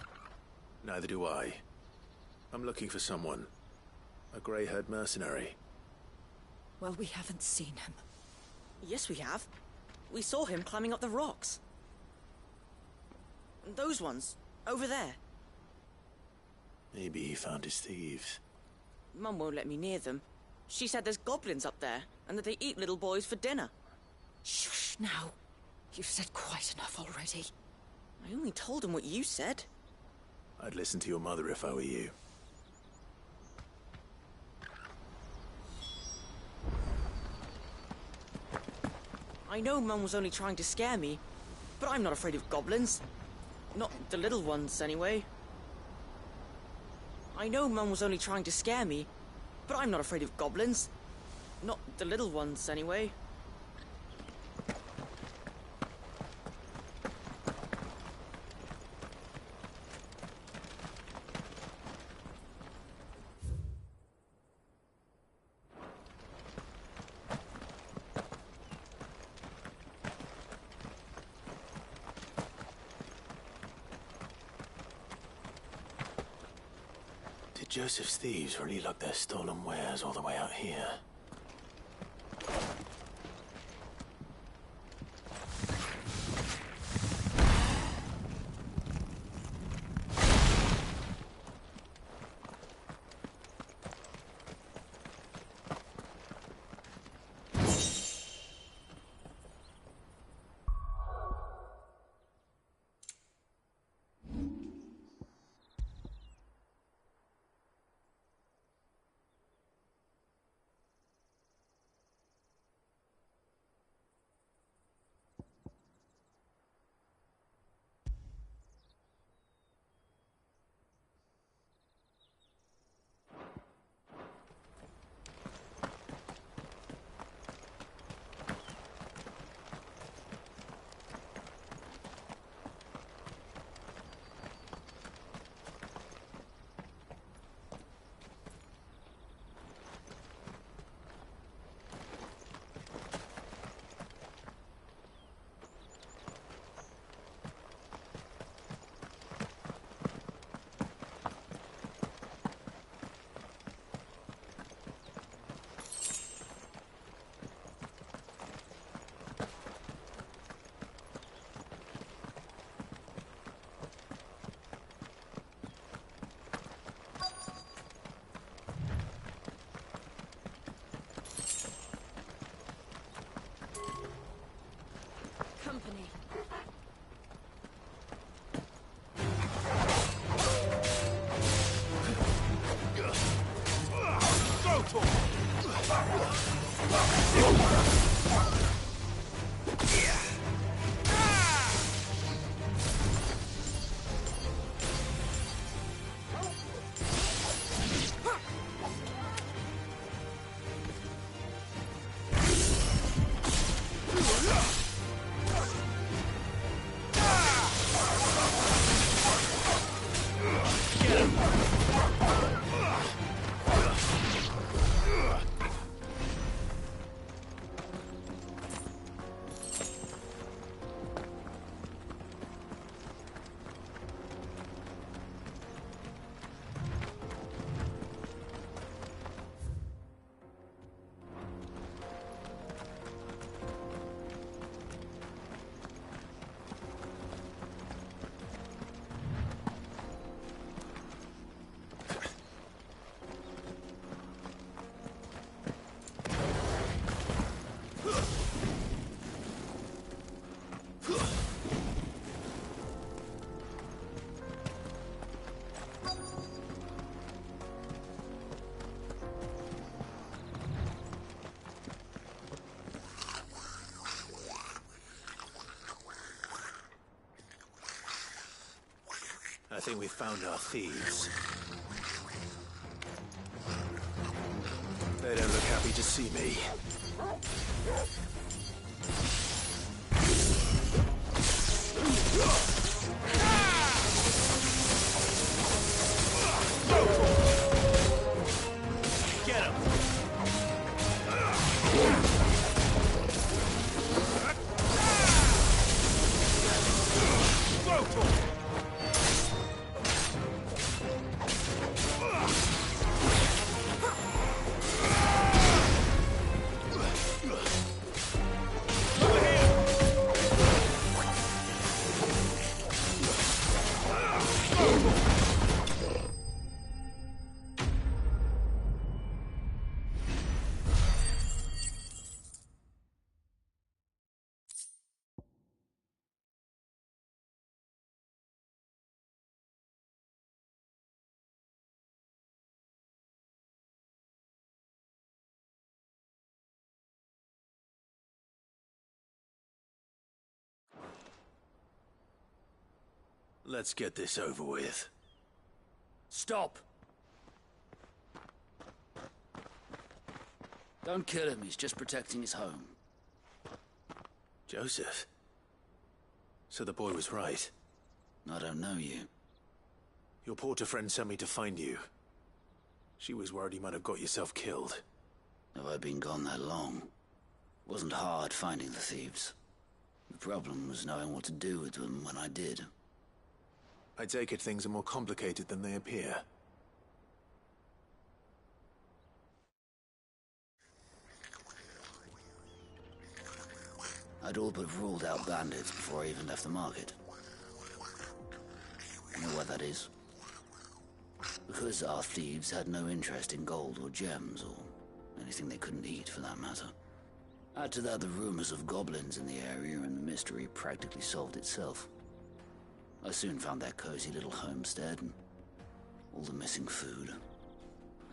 Speaker 4: Neither do I. I'm looking for someone. A grey-haired mercenary.
Speaker 3: Well, we haven't seen him.
Speaker 6: Yes, we have. We saw him climbing up the rocks. Those ones, over there.
Speaker 4: Maybe he found his thieves.
Speaker 6: Mum won't let me near them. She said there's goblins up there, and that they eat little boys for dinner.
Speaker 3: Shush, now. You've said quite enough already.
Speaker 6: I only told him what you said.
Speaker 4: I'd listen to your mother if I were you.
Speaker 6: I know Mum was only trying to scare me, but I'm not afraid of goblins. Not the little ones, anyway. I know Mum was only trying to scare me, but I'm not afraid of goblins. Not the little ones, anyway.
Speaker 4: Did Joseph's thieves really lug their stolen wares all the way out here?
Speaker 17: Company.
Speaker 14: Go to him!
Speaker 4: I think we found our thieves. They don't look happy to see me. Get him! Go to him! Let's get this over with.
Speaker 15: Stop! Don't kill him, he's just protecting his home.
Speaker 4: Joseph? So the boy was right.
Speaker 15: I don't know you.
Speaker 4: Your porter friend sent me to find you. She was worried you might have got yourself killed.
Speaker 15: Have I been gone that long? It wasn't hard finding the thieves. The problem was knowing what to do with them when I did.
Speaker 4: I take it things are more complicated than they appear.
Speaker 15: I'd all but ruled out bandits before I even left the market. You know why that is? Because our thieves had no interest in gold or gems, or anything they couldn't eat for that matter. Add to that the rumors of goblins in the area, and the mystery practically solved itself. I soon found their cozy little homestead and all the missing food.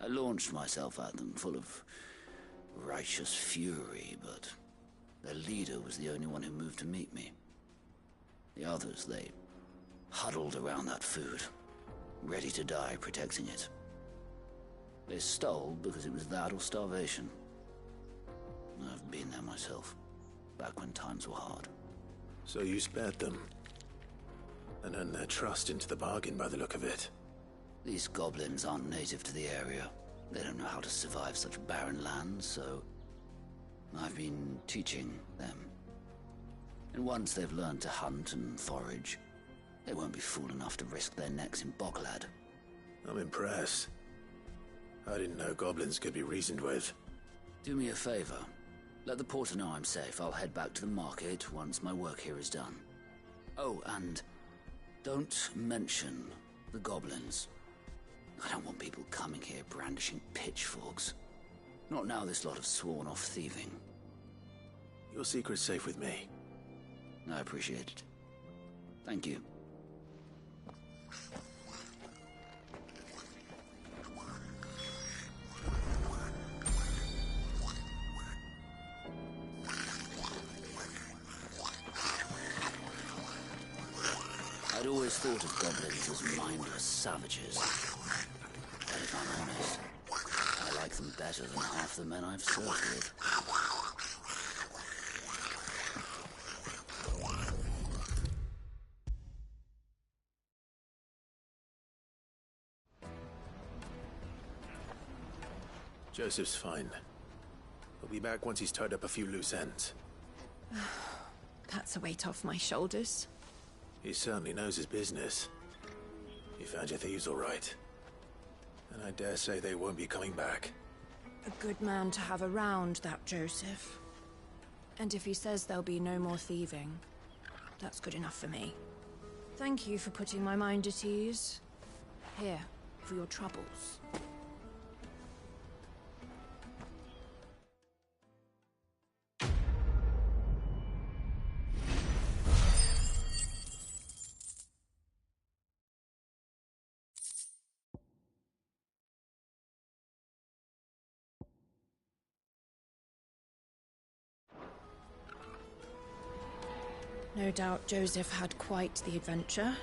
Speaker 15: I launched myself at them, full of righteous fury, but their leader was the only one who moved to meet me. The others, they huddled around that food, ready to die protecting it. They stole because it was that or starvation. I've been there myself, back when times were hard.
Speaker 4: So you spared them? And earned their trust into the bargain by the look of it.
Speaker 15: These goblins aren't native to the area. They don't know how to survive such barren lands, so I've been teaching them. And once they've learned to hunt and forage, they won't be fool enough to risk their necks in Boklad.
Speaker 4: I'm impressed. I didn't know goblins could be reasoned with.
Speaker 15: Do me a favor. Let the porter know I'm safe. I'll head back to the market once my work here is done. Oh, and don't mention the goblins. I don't want people coming here brandishing pitchforks. Not now this lot have sworn off thieving.
Speaker 4: Your secret's safe with me.
Speaker 15: I appreciate it. Thank you. I'd always thought of goblins as mindless savages. But if I'm honest, I like them better than half the men I've served with.
Speaker 4: Joseph's fine. He'll be back once he's tied up a few loose ends.
Speaker 17: That's a weight off my shoulders.
Speaker 4: He certainly knows his business. You found your thieves all right. And I dare say they won't be coming back.
Speaker 17: A good man to have around, that Joseph. And if he says there'll be no more thieving, that's good enough for me. Thank you for putting my mind at ease. Here, for your troubles. No doubt Joseph had quite the adventure.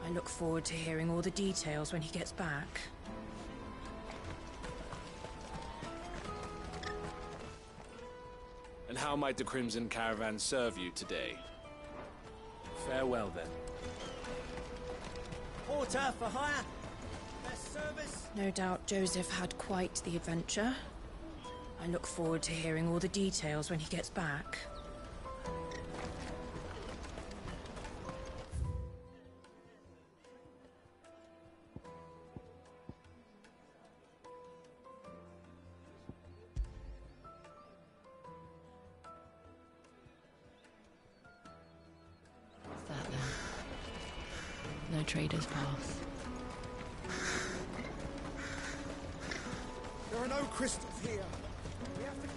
Speaker 17: I look forward to hearing all the details when he gets back.
Speaker 8: And how might the Crimson Caravan serve you today? Farewell, then.
Speaker 1: Porter for hire. Best service.
Speaker 17: No doubt Joseph had quite the adventure. I look forward to hearing all the details when he gets back.
Speaker 3: No trader's path.
Speaker 1: There are no crystals here. We have to...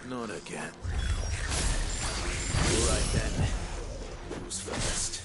Speaker 4: Not again. All right then. Who's first?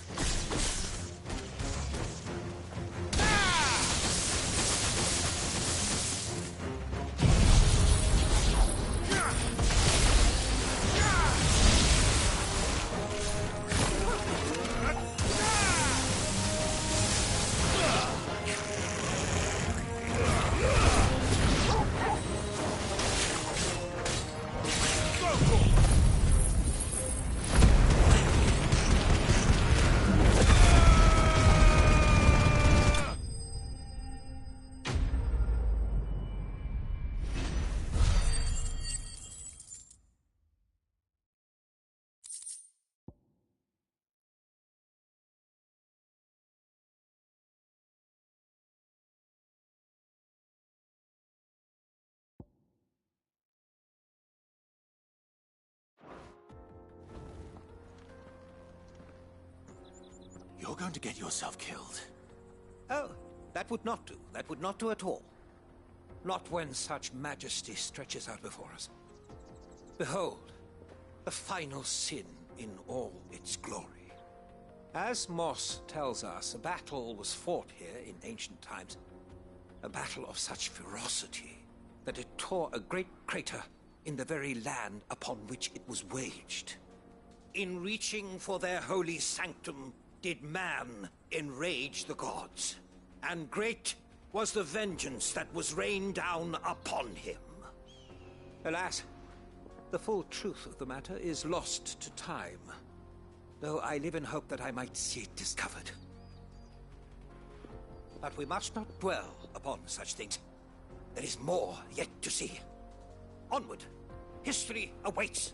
Speaker 16: You're going to get yourself killed. Oh, that would not do. That would not do at all. Not when such majesty stretches out before us. Behold, the final sin in all its glory. As Moss tells us, a battle was fought here in ancient times. A battle of such ferocity that it tore a great crater in the very land upon which it was waged. In reaching for their holy sanctum, did man enrage the gods, and great was the vengeance that was rained down upon him. Alas, the full truth of the matter is lost to time, though I live in hope that I might see it discovered. But we must not dwell upon such things. There is more yet to see. Onward! History awaits!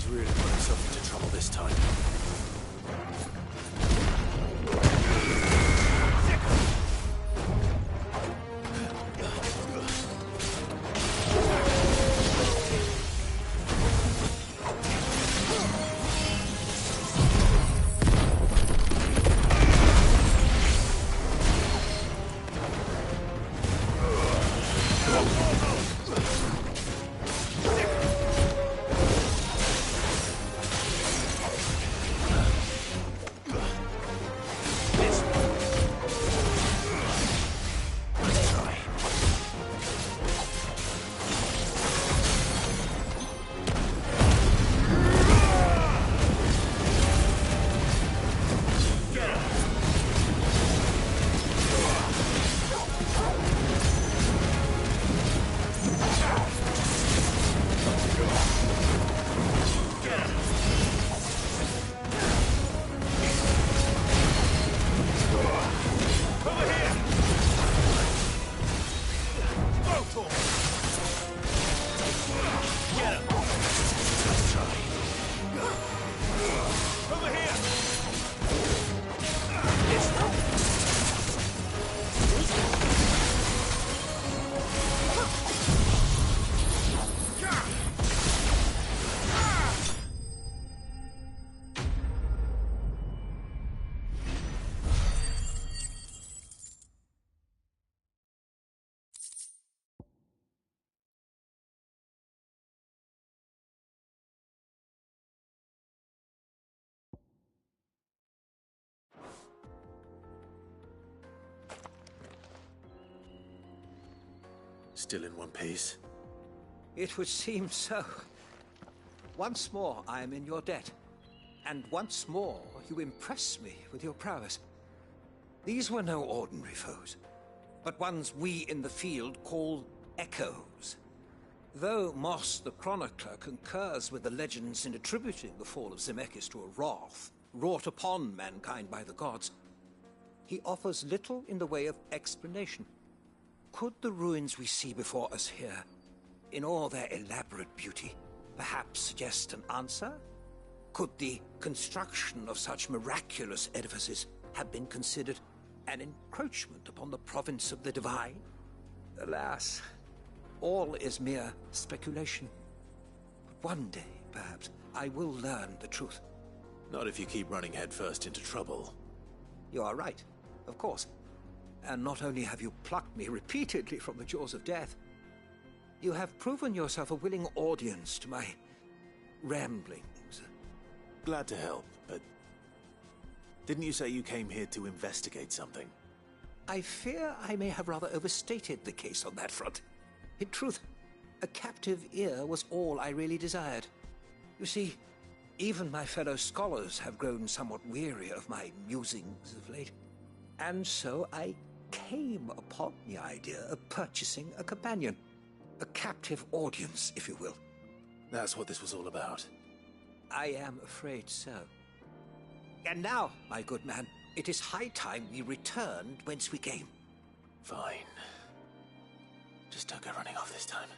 Speaker 4: Really put himself into trouble this time. Still in one piece?
Speaker 16: It would seem so. Once more, I am in your debt. And once more, you impress me with your prowess. These were no ordinary foes, but ones we in the field call echoes. Though Moss the Chronicler concurs with the legends in attributing the fall of Zemeckis to a wrath wrought upon mankind by the gods, he offers little in the way of explanation. Could the ruins we see before us here, in all their elaborate beauty, perhaps suggest an answer? Could the construction of such miraculous edifices have been considered an encroachment upon the province of the divine? Alas, all is mere speculation. But one day, perhaps, I will learn the truth.
Speaker 4: Not if you keep running headfirst into trouble.
Speaker 16: You are right, of course. And not only have you plucked me repeatedly from the jaws of death, you have proven yourself a willing audience to my ramblings.
Speaker 4: Glad to help, but didn't you say you came here to investigate something?
Speaker 16: I fear I may have rather overstated the case on that front. In truth, a captive ear was all I really desired. You see, even my fellow scholars have grown somewhat weary of my musings of late. And so I came upon the idea of purchasing a companion. A captive audience, if you will.
Speaker 4: That's what this was all about.
Speaker 16: I am afraid so. And now, my good man, it is high time we returned whence we came.
Speaker 4: Fine. Just don't go running off this time.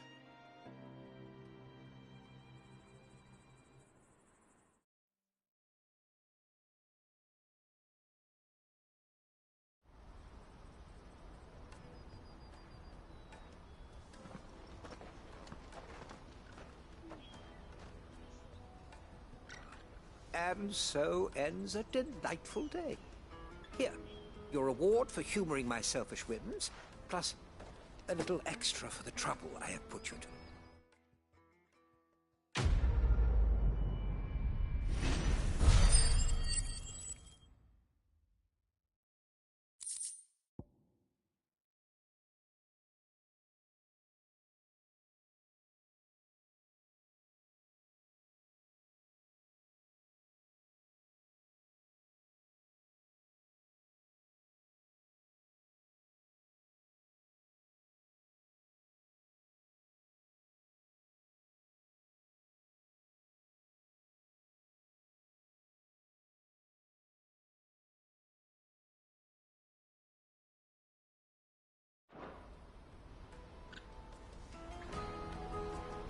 Speaker 16: And so ends a delightful day. Here, your reward for humoring my selfish whims, plus a little extra for the trouble I have put you to.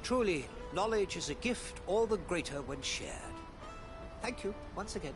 Speaker 16: Truly, knowledge is a gift all the greater when shared. Thank you once again.